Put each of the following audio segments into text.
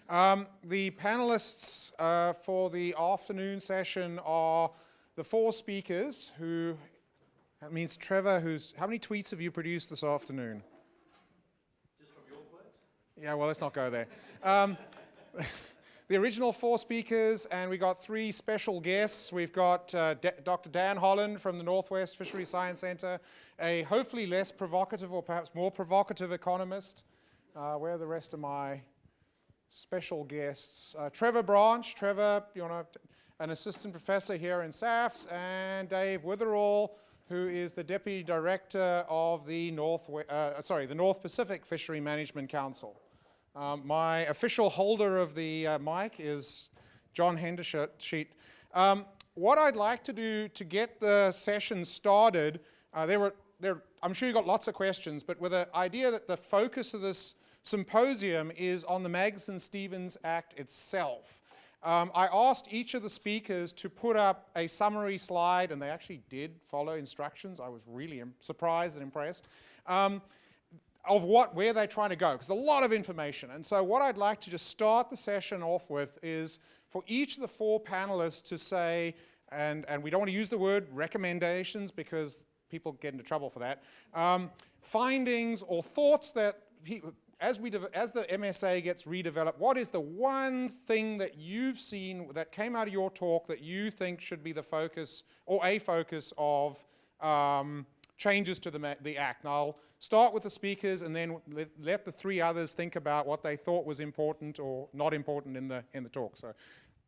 The panelists for the afternoon session are the four speakers who, that means Trevor, how many tweets have you produced this afternoon? Just from your quotes? Yeah, well, let's not go there. The original four speakers, and we got three special guests. We've got Dr. Dan Holland from the Northwest Fisheries Science Center, a hopefully less provocative or perhaps more provocative economist. Where are the rest of my special guests? Trevor Branch, an assistant professor here in SAFS, and Dave Witherell, who is the deputy director of the North Pacific Fishery Management Council. My official holder of the mic is John Hendershot. What I'd like to do to get the session started, I'm sure you got lots of questions, but with the idea that the focus of this symposium is on the Magnuson-Stevens Act itself. I asked each of the speakers to put up a summary slide, and they actually did follow instructions. I was really surprised and impressed. Of where they're trying to go, because a lot of information. And so what I'd like to just start the session off with is for each of the four panelists to say, and we don't want to use the word recommendations because people get into trouble for that, findings or thoughts that, as the MSA gets redeveloped, what is the one thing that you've seen that came out of your talk that you think should be the focus or a focus of changes to the Act? And I'll start with the speakers and then let the three others think about what they thought was important or not important in the talk. So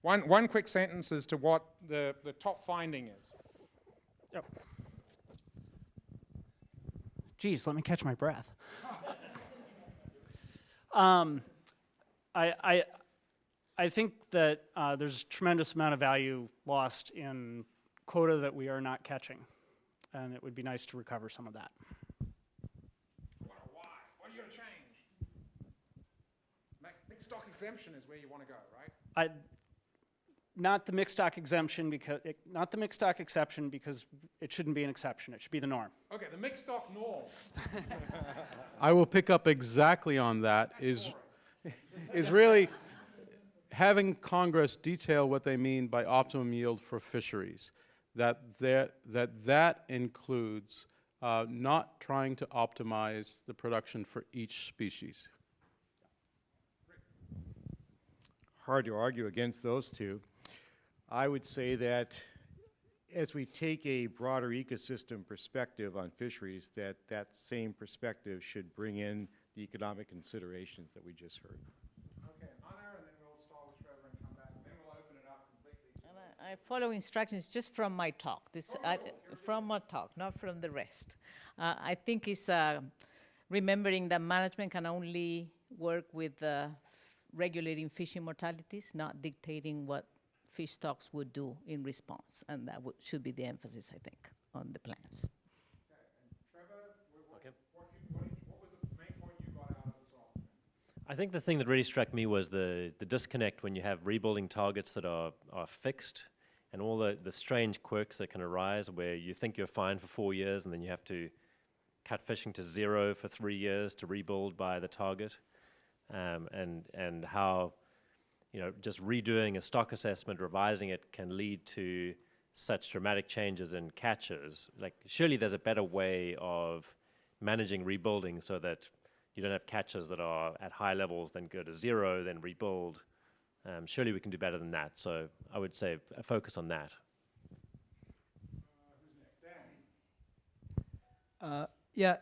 one quick sentence as to what the top finding is. Yep. Geez, let me catch my breath. I think that there's a tremendous amount of value lost in quota that we are not catching, and it would be nice to recover some of that. Why? What are you going to change? Mixed stock exemption is where you want to go, right? Not the mixed stock exemption because because it shouldn't be an exception. It should be the norm. Okay, the mixed stock norm. I will pick up exactly on that. Is really having Congress detail what they mean by optimum yield for fisheries. That includes not trying to optimize the production for each species. Hard to argue against those two. I would say that as we take a broader ecosystem perspective on fisheries, that same perspective should bring in the economic considerations that we just heard. Okay, Anna, and then we'll start with Trevor and come back, and then we'll open it up completely. And I follow instructions just from my talk. From my talk, not from the rest. I think it's remembering that management can only work with regulating fishing mortalities, not dictating what fish stocks would do in response, and that should be the emphasis, I think, on the plans. Okay, and Trevor, what was the main point you got out of this afternoon? I think the thing that really struck me was the disconnect when you have rebuilding targets that are fixed, and all the strange quirks that can arise where you think you're fine for 4 years and then you have to cut fishing to 0 for 3 years to rebuild by the target, and how just redoing a stock assessment, revising it, can lead to such dramatic changes in catches. Like, surely there's a better way of managing rebuilding so that you don't have catches that are at high levels, then go to 0, then rebuild. Surely we can do better than that. So I would say a focus on that. Who's next? Danny? Yeah.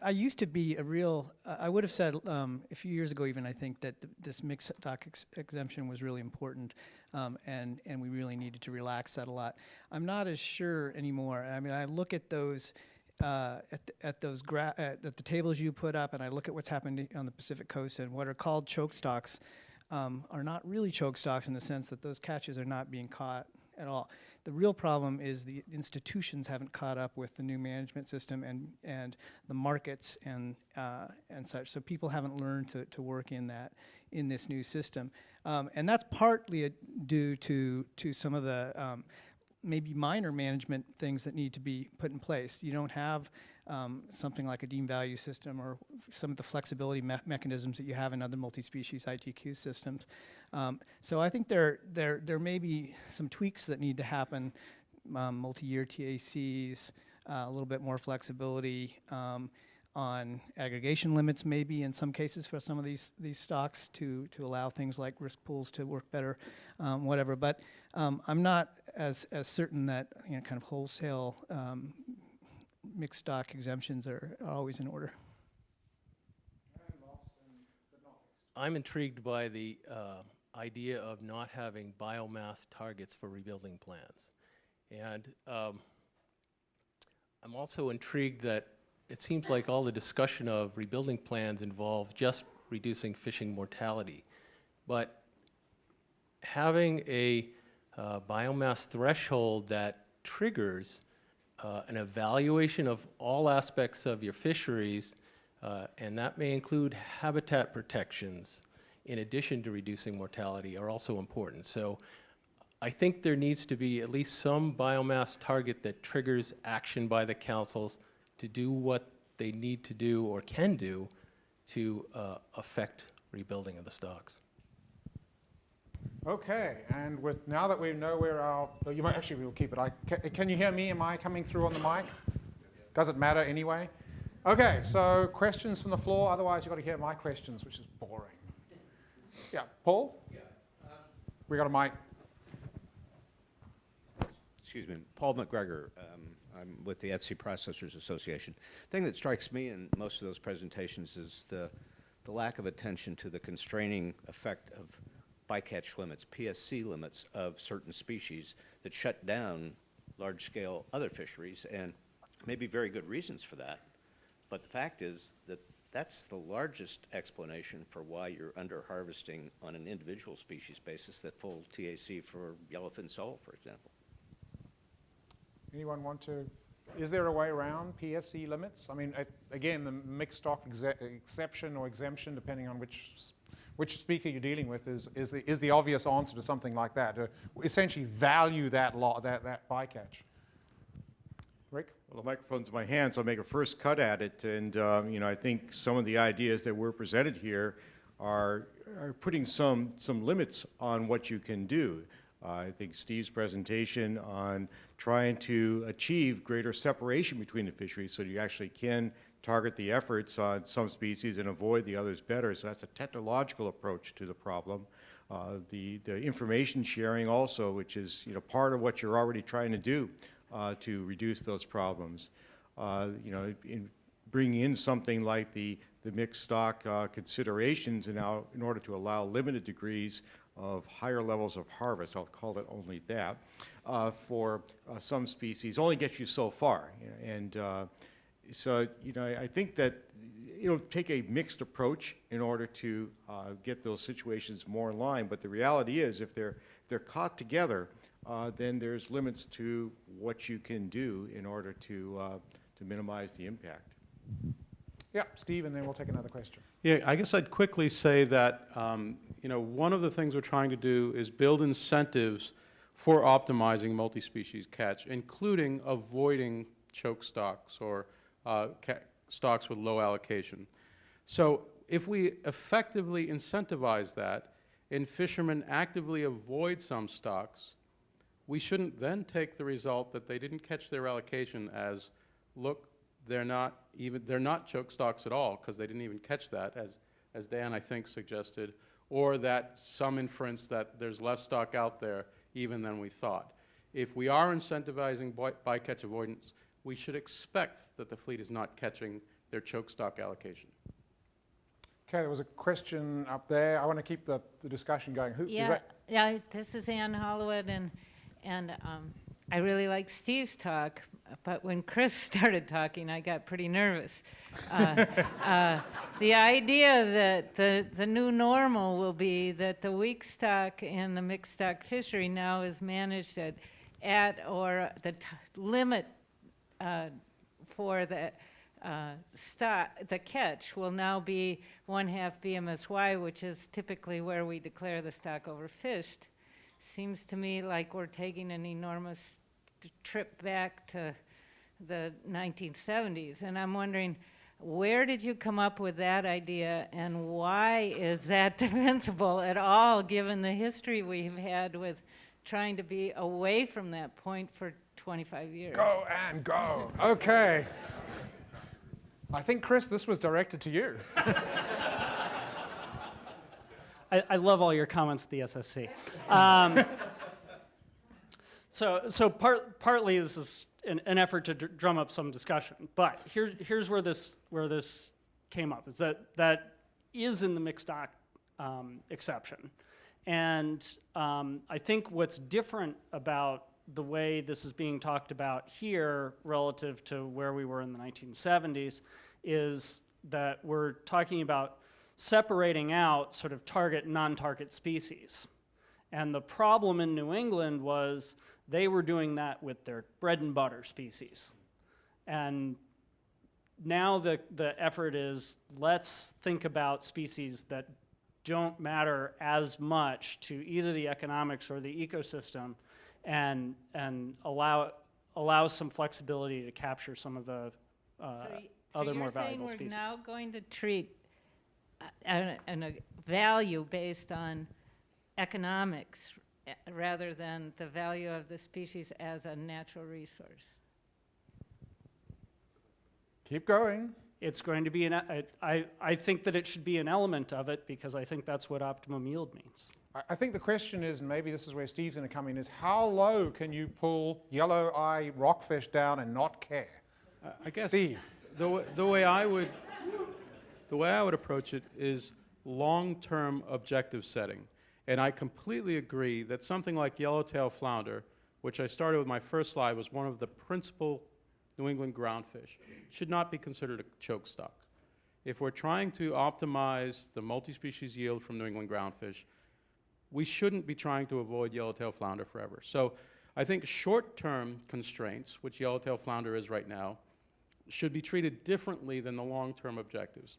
I used to be a real, I would have said a few years ago even, I think that this mixed stock exemption was really important, and we really needed to relax that a lot. I'm not as sure anymore. I mean, I look at those, at the tables you put up, and I look at what's happening on the Pacific coast, and what are called choke stocks are not really choke stocks in the sense that those catches are not being caught at all. The real problem is the institutions haven't caught up with the new management system and the markets and such. So people haven't learned to work in this new system, and that's partly due to some of the maybe minor management things that need to be put in place. You don't have something like a deemed value system or some of the flexibility mechanisms that you have in other multi-species ITQ systems. So I think there may be some tweaks that need to happen, multi-year TACs, a little bit more flexibility on aggregation limits maybe in some cases for some of these stocks to allow things like risk pools to work better, whatever. But I'm not as certain that kind of wholesale mixed stock exemptions are always in order. I'm intrigued by the idea of not having biomass targets for rebuilding plans. And I'm also intrigued that it seems like all the discussion of rebuilding plans involve just reducing fishing mortality. But having a biomass threshold that triggers an evaluation of all aspects of your fisheries, and that may include habitat protections in addition to reducing mortality, are also important. So I think there needs to be at least some biomass target that triggers action by the councils to do what they need to do or can do to affect rebuilding of the stocks. Okay, and with now that we know where our, you might actually we'll keep it. Can you hear me? Am I coming through on the mic? Does it matter anyway? Okay, so questions from the floor. Otherwise, you've got to hear my questions, which is boring. Yeah, Paul. Yeah. We got a mic. Excuse me, Paul McGregor. I'm with the Etsy Processors Association. The thing that strikes me in most of those presentations is the lack of attention to the constraining effect of bycatch limits, PSC limits of certain species that shut down large-scale other fisheries, and maybe very good reasons for that. But the fact is that that's the largest explanation for why you're under-harvesting on an individual species basis that full TAC for yellowfin sole, for example. Anyone want to, is there a way around PSC limits? I mean, again, the mixed stock exception or exemption, depending on which speaker you're dealing with, is the obvious answer to something like that. Essentially value that bycatch. Rick? Well, the microphone's in my hand, so I'll make a first cut at it. And you know, I think some of the ideas that were presented here are putting some limits on what you can do. I think Steve's presentation on trying to achieve greater separation between the fisheries so you actually can target the efforts on some species and avoid the others better. So that's a technological approach to the problem. The information sharing also, which is part of what you're already trying to do to reduce those problems. Bringing in something like the mixed stock considerations in order to allow limited degrees of higher levels of harvest, I'll call it only that, for some species only gets you so far. And so, I think that take a mixed approach in order to get those situations more in line. But the reality is, if they're caught together, then there's limits to what you can do in order to minimize the impact. Yeah, Steve, and then we'll take another question. Yeah, I guess I'd quickly say that one of the things we're trying to do is build incentives for optimizing multi-species catch, including avoiding choke stocks or stocks with low allocation. So if we effectively incentivize that and fishermen actively avoid some stocks, we shouldn't then take the result that they didn't catch their allocation as, look, they're not choke stocks at all because they didn't even catch that, as Dan, I think, suggested, or that some inference that there's less stock out there even than we thought. If we are incentivizing bycatch avoidance, we should expect that the fleet is not catching their choke stock allocation. Okay, there was a question up there. I want to keep the discussion going. Who, yeah, yeah. This is Ann Holloway, and I really like Steve's talk, but when Chris started talking, I got pretty nervous. The idea that the new normal will be that the weak stock and the mixed stock fishery now is managed at or the limit for the the catch will now be 1/2 BMSY, which is typically where we declare the stock overfished. Seems to me like we're taking an enormous trip back to the 1970s, and I'm wondering, where did you come up with that idea, and why is that defensible at all, given the history we've had with trying to be away from that point for 25 years? Go and go. Okay. I think, Chris, this was directed to you. I love all your comments at the SSC. So partly this is an effort to drum up some discussion, but here's where this came up, is that is in the mixed dock exception. And I think what's different about the way this is being talked about here relative to where we were in the 1970s is that we're talking about separating out sort of target and non-target species. And the problem in New England was they were doing that with their bread and butter species. And now the effort is, let's think about species that don't matter as much to either the economics or the ecosystem, and allow some flexibility to capture some of the other more valuable species. So you're saying we're now going to treat a value based on economics rather than the value of the species as a natural resource? Keep going. It's going to be I think that it should be an element of it, because I think that's what optimum yield means. I think the question is, and maybe this is where Steve's going to come in, is how low can you pull yellow eye rockfish down and not care? I guess Steve. the way I would approach it is long-term objective setting. And I completely agree that something like yellowtail flounder, which I started with my first slide, was one of the principal New England groundfish, should not be considered a choke stock. If we're trying to optimize the multi-species yield from New England groundfish, we shouldn't be trying to avoid yellowtail flounder forever. So I think short-term constraints, which yellowtail flounder is right now, should be treated differently than the long-term objectives.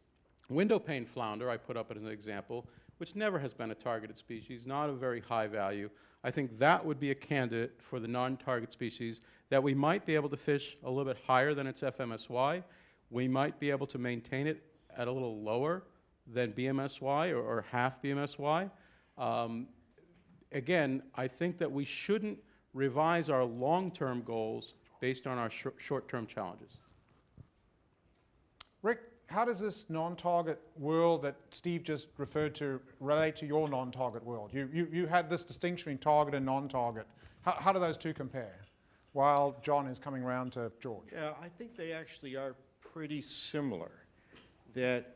Window pane flounder, I put up as an example, which never has been a targeted species, not a very high value. I think that would be a candidate for the non-target species that we might be able to fish a little bit higher than its FMSY. We might be able to maintain it at a little lower than BMSY or half BMSY. Again, I think that we shouldn't revise our long-term goals based on our short-term challenges. Rick, how does this non-target world that Steve just referred to relate to your non-target world? You had this distinction between target and non-target. How do those two compare? While John is coming around to George. Yeah, I think they actually are pretty similar. That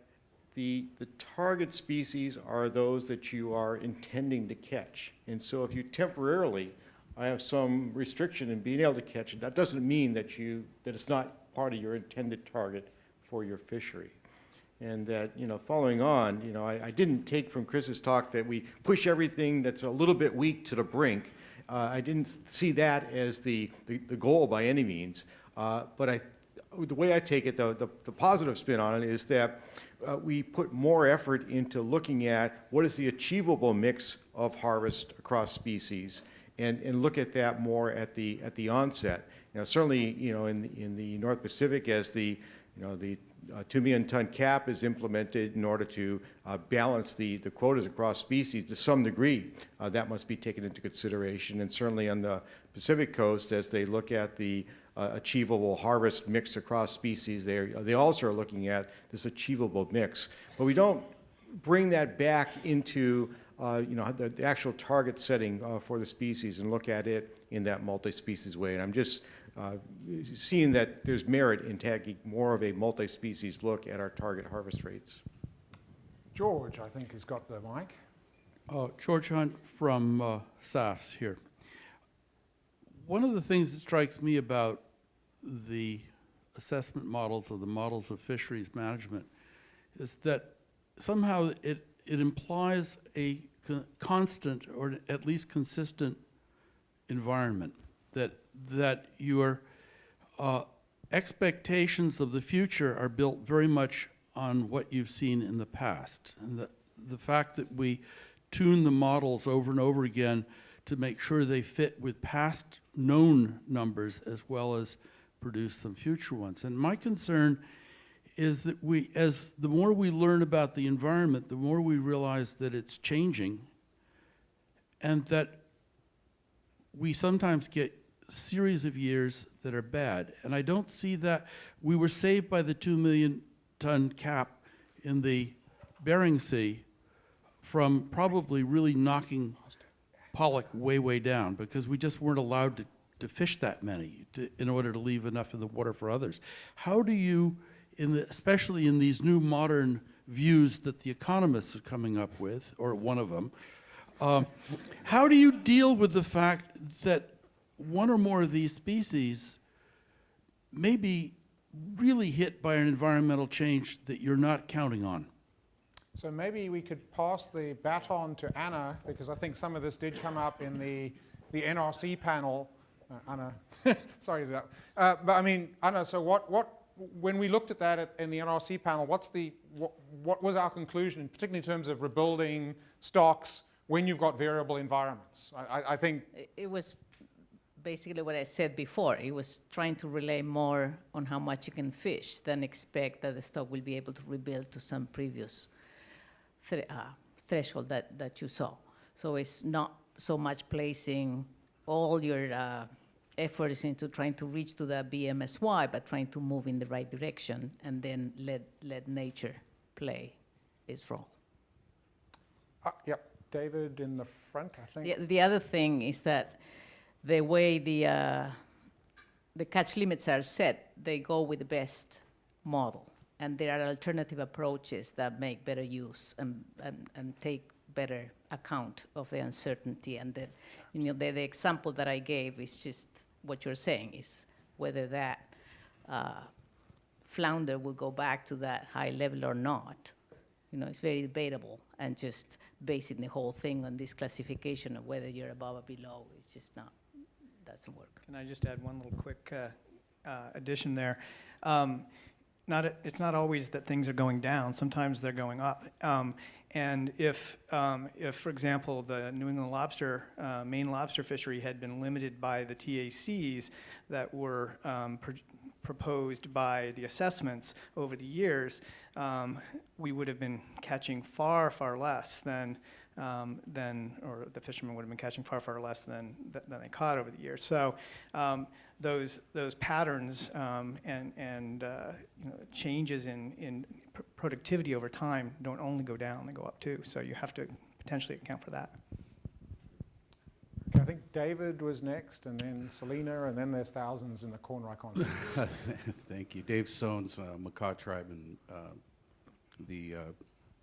the target species are those that you are intending to catch. And so if you temporarily have some restriction in being able to catch it, that doesn't mean that it's not part of your intended target for your fishery. And that, following on, I didn't take from Chris's talk that we push everything that's a little bit weak to the brink. I didn't see that as the goal by any means. But the way I take it, the positive spin on it is that we put more effort into looking at what is the achievable mix of harvest across species, and look at that more at the onset. Certainly, in the North Pacific, as the 2 million ton cap is implemented in order to balance the quotas across species to some degree, that must be taken into consideration. And certainly on the Pacific coast, as they look at the achievable harvest mix across species, they also are looking at this achievable mix. But we don't bring that back into the actual target setting for the species and look at it in that multi-species way. And I'm just seeing that there's merit in taking more of a multi-species look at our target harvest rates. George, I think, has got the mic. George Hunt from SAFS here. One of the things that strikes me about the assessment models or the models of fisheries management is that somehow it implies a constant or at least consistent environment, that your expectations of the future are built very much on what you've seen in the past. And the fact that we tune the models over and over again to make sure they fit with past known numbers as well as produce some future ones. And my concern is that the more we learn about the environment, the more we realize that it's changing, and that we sometimes get series of years that are bad. And I don't see that. We were saved by the 2 million ton cap in the Bering Sea from probably really knocking pollock way, way down, because we just weren't allowed to fish that many in order to leave enough in the water for others. How do you, especially in these new modern views that the economists are coming up with, or one of them, how do you deal with the fact that one or more of these species may be really hit by an environmental change that you're not counting on? So maybe we could pass the baton to Anna, because I think some of this did come up in the NRC panel. Anna, sorry to that. But I mean, Anna, so when we looked at that in the NRC panel, what was our conclusion, particularly in terms of rebuilding stocks when you've got variable environments? I think it was basically what I said before. It was trying to rely more on how much you can fish than expect that the stock will be able to rebuild to some previous threshold that you saw. So it's not so much placing all your efforts into trying to reach to the BMSY, but trying to move in the right direction and then let nature play its role. Yep, David in the front, I think. The other thing is that the way the catch limits are set, they go with the best model. And there are alternative approaches that make better use and take better account of the uncertainty. And the example that I gave is just what you're saying, is whether that flounder will go back to that high level or not. It's very debatable, and just basing the whole thing on this classification of whether you're above or below, it's just doesn't work. Can I just add one little quick addition there? It's not always that things are going down. Sometimes they're going up. And if, for example, the New England lobster, Maine lobster fishery had been limited by the TACs that were proposed by the assessments over the years, we would have been catching far, far less than or the fishermen would have been catching far, far less than they caught over the years. So those patterns and changes in productivity over time don't only go down, they go up too. So you have to potentially account for that. Okay, I think David was next, and then Selena, and then there's thousands in the corner I can't see. Thank you. Dave Sones, Methot tribe, and the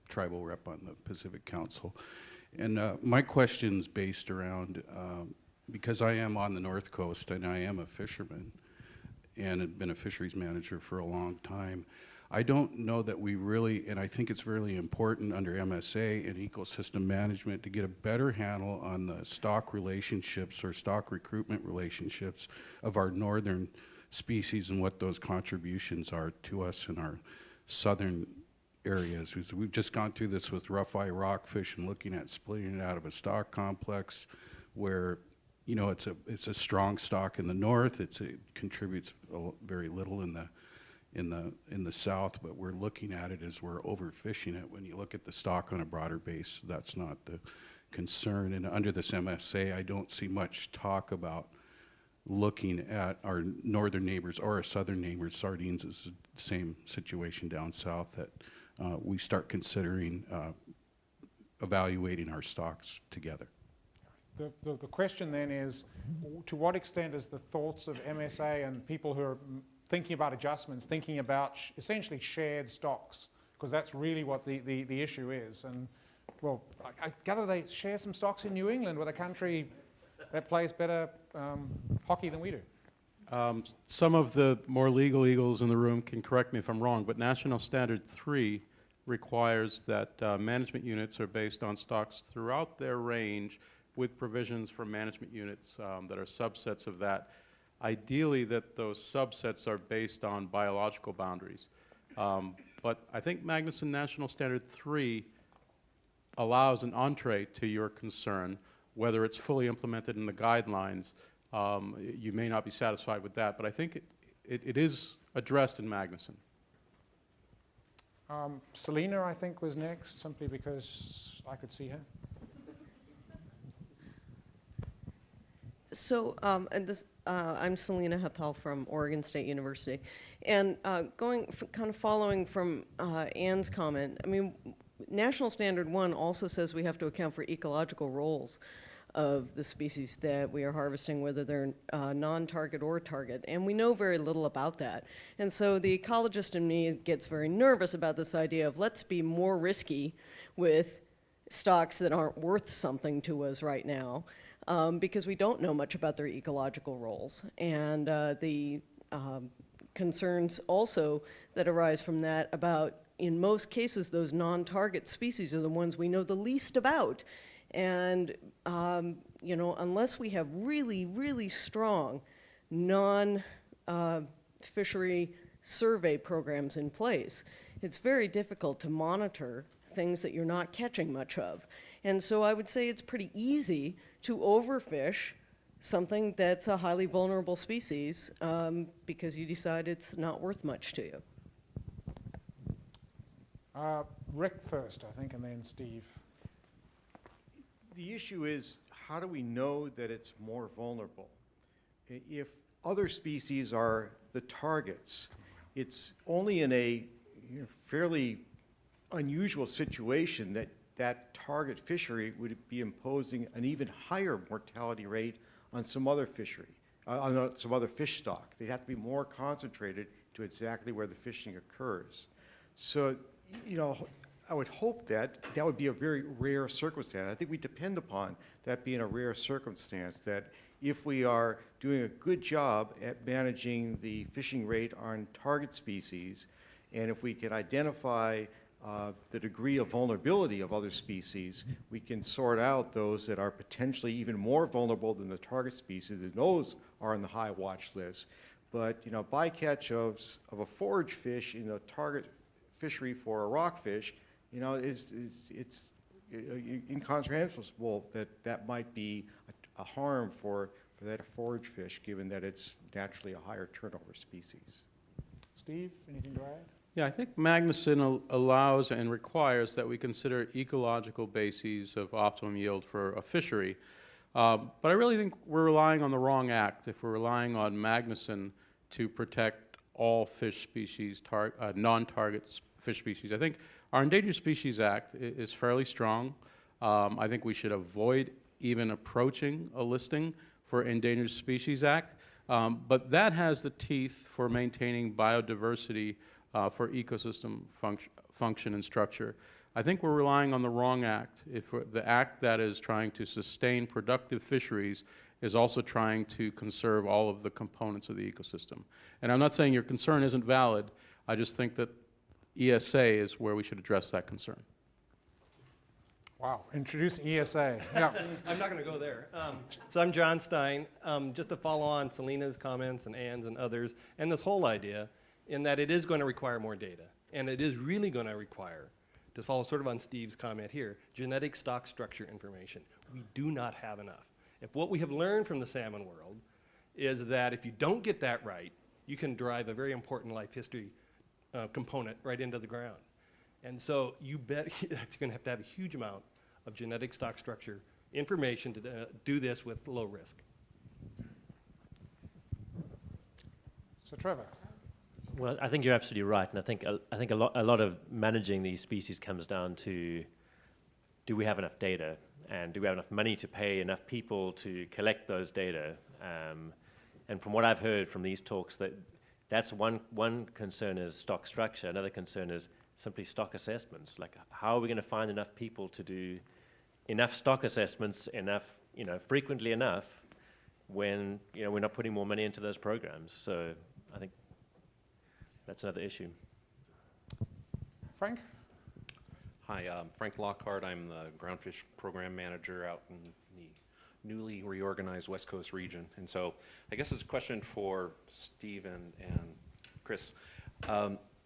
tribal rep on the Pacific Council. And my question's based around, because I am on the North Coast and I am a fisherman and have been a fisheries manager for a long time, I don't know that we really, and I think it's really important under MSA and ecosystem management to get a better handle on the stock relationships or stock recruitment relationships of our northern species and what those contributions are to us in our southern areas. We've just gone through this with rough-eye rockfish and looking at splitting it out of a stock complex where, it's a strong stock in the north. It contributes very little in the south, but we're looking at it as we're overfishing it. When you look at the stock on a broader base, that's not the concern. And under this MSA, I don't see much talk about looking at our northern neighbors or our southern neighbors. Sardines is the same situation down south, that we start considering evaluating our stocks together. The question then is, to what extent is the thoughts of MSA and people who are thinking about adjustments, thinking about essentially shared stocks, because that's really what the issue is. And well, I gather they share some stocks in New England, with a country that plays better hockey than we do. Some of the more legal eagles in the room can correct me if I'm wrong, but National Standard 3 requires that management units are based on stocks throughout their range, with provisions for management units that are subsets of that. Ideally, that those subsets are based on biological boundaries. But I think Magnuson National Standard 3 allows an entree to your concern whether it's fully implemented in the guidelines, you may not be satisfied with that, but I think it is addressed in Magnuson. Selena, I think, was next, simply because I could see her. So, I'm Selena Hotel from Oregon State University. And kind of following from Anne's comment, I mean, National Standard 1 also says we have to account for ecological roles of the species that we are harvesting, whether they're non-target or target, and we know very little about that. And so the ecologist in me gets very nervous about this idea of let's be more risky with stocks that aren't worth something to us right now, because we don't know much about their ecological roles. And the concerns also that arise from that about, in most cases, those non-target species are the ones we know the least about. And, you know, unless we have really, really strong non-fishery survey programs in place, it's very difficult to monitor things that you're not catching much of. And so I would say it's pretty easy to overfish something that's a highly vulnerable species because you decide it's not worth much to you. Rick first, I think, and then Steve. The issue is, how do we know that it's more vulnerable? If other species are the targets, it's only in a fairly unusual situation that that target fishery would be imposing an even higher mortality rate on some other fishery, on some other fish stock. They have to be more concentrated to exactly where the fishing occurs. So, you know, I would hope that that would be a very rare circumstance. I think we depend upon that being a rare circumstance, that if we are doing a good job at managing the fishing rate on target species, and if we can identify the degree of vulnerability of other species, we can sort out those that are potentially even more vulnerable than the target species, and those are on the high watch list. But, you know, bycatch of a forage fish in a target fishery for a rockfish, you know, it's incomprehensible that that might be a harm for that forage fish, given that it's naturally a higher turnover species. Steve, anything to add? Yeah, I think Magnuson allows and requires that we consider ecological bases of optimum yield for a fishery. But I really think we're relying on the wrong act if we're relying on Magnuson to protect all fish species, non-target fish species. I think our Endangered Species Act is fairly strong. I think we should avoid even approaching a listing for Endangered Species Act. But that has the teeth for maintaining biodiversity for ecosystem function and structure. I think we're relying on the wrong act. If the act that is trying to sustain productive fisheries is also trying to conserve all of the components of the ecosystem. And I'm not saying your concern isn't valid. I just think that ESA is where we should address that concern. Wow, introduce ESA. Yeah. I'm not going to go there. So I'm John Stein. Just to follow on Selena's comments and Anne's and others, and this whole idea, in that it is going to require more data. And it is really going to require, to follow sort of on Steve's comment here, genetic stock structure information. We do not have enough. If what we have learned from the salmon world is that if you don't get that right, you can drive a very important life history component right into the ground. And so you bet that you're going to have a huge amount of genetic stock structure information to do this with low risk. So Trevor. Well, I think you're absolutely right, and I think a lot of managing these species comes down to, do we have enough data, and do we have enough money to pay enough people to collect those data? And from what I've heard from these talks, that's one concern is stock structure. Another concern is simply stock assessments. Like, how are we going to find enough people to do enough stock assessments, frequently enough, when we're not putting more money into those programs? So I think that's another issue. Frank? Hi, Frank Lockhart. I'm the groundfish program manager out in the newly reorganized West Coast region. And so I guess it's a question for Steve and Chris.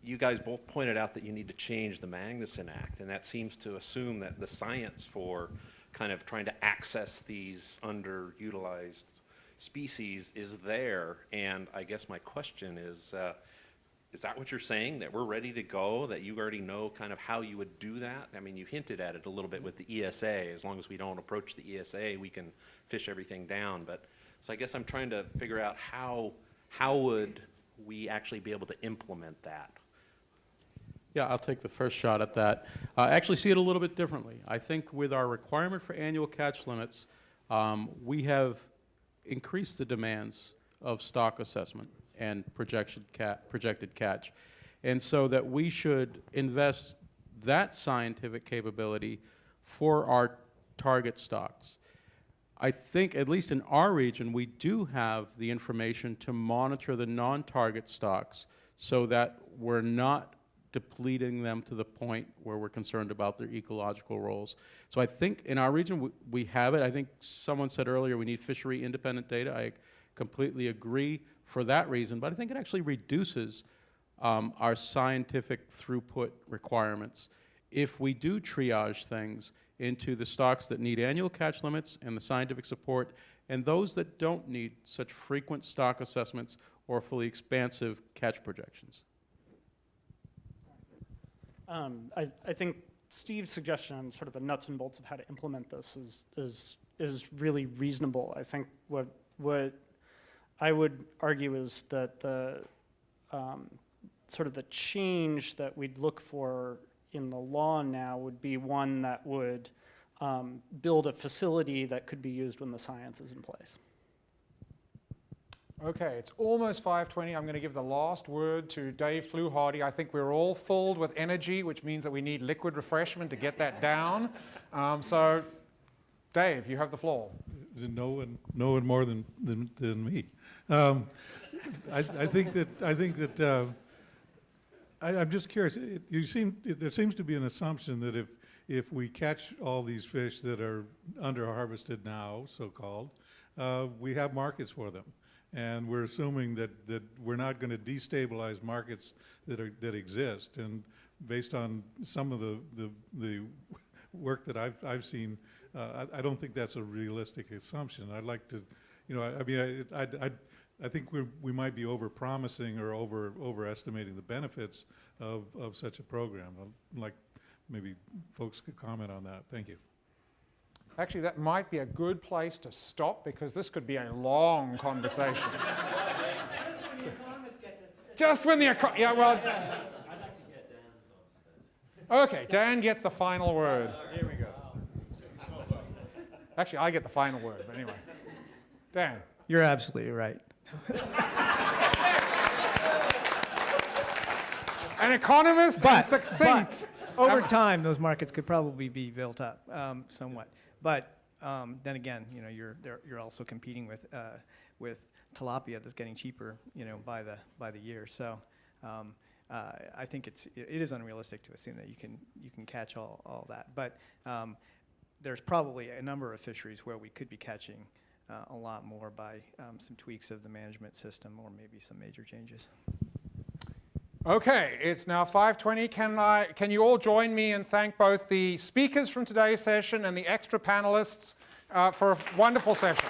You guys both pointed out that you need to change the Magnuson Act, and that seems to assume that the science for kind of trying to access these underutilized species is there. And I guess my question is that what you're saying, that we're ready to go, that you already know kind of how you would do that? I mean, you hinted at it a little bit with the ESA. As long as we don't approach the ESA, we can fish everything down. But so I guess I'm trying to figure out how would we actually be able to implement that? Yeah, I'll take the first shot at that. I actually see it a little bit differently. I think with our requirement for annual catch limits, we have increased the demands of stock assessment and projected catch. And so that we should invest that scientific capability for our target stocks. I think, at least in our region, we do have the information to monitor the non-target stocks so that we're not depleting them to the point where we're concerned about their ecological roles. So I think in our region, we have it. I think someone said earlier we need fishery independent data. I completely agree for that reason, but I think it actually reduces our scientific throughput requirements if we do triage things into the stocks that need annual catch limits and the scientific support, and those that don't need such frequent stock assessments or fully expansive catch projections. I think Steve's suggestion on sort of the nuts and bolts of how to implement this is really reasonable. I think what I would argue is that the sort of the change that we'd look for in the law now would be one that would build a facility that could be used when the science is in place. Okay, it's almost 5:20. I'm going to give the last word to Dave Fluharty. I think we're all filled with energy, which means that we need liquid refreshment to get that down. So, Dave, you have the floor. No one more than me. I think that I'm just curious. There seems to be an assumption that if we catch all these fish that are under harvested now, so-called, we have markets for them. And we're assuming that we're not going to destabilize markets that exist. And based on some of the work that I've seen, I don't think that's a realistic assumption. I'd like to, I think we might be over-promising or overestimating the benefits of such a program. I'd like maybe folks could comment on that. Thank you. Actually, that might be a good place to stop because this could be a long conversation. Just when the economists get to... Yeah, well... I'd like to get Dan's answer. Okay, Dan gets the final word. Here we go. Actually, I get the final word, but anyway. Dan. You're absolutely right. An economist and succinct. But over time, those markets could probably be built up somewhat. But then again, you're also competing with tilapia that's getting cheaper, by the year. So I think it is unrealistic to assume that you can catch all that. But there's probably a number of fisheries where we could be catching a lot more by some tweaks of the management system or maybe some major changes. Okay, it's now 5:20. Can you all join me and thank both the speakers from today's session and the extra panelists for a wonderful session?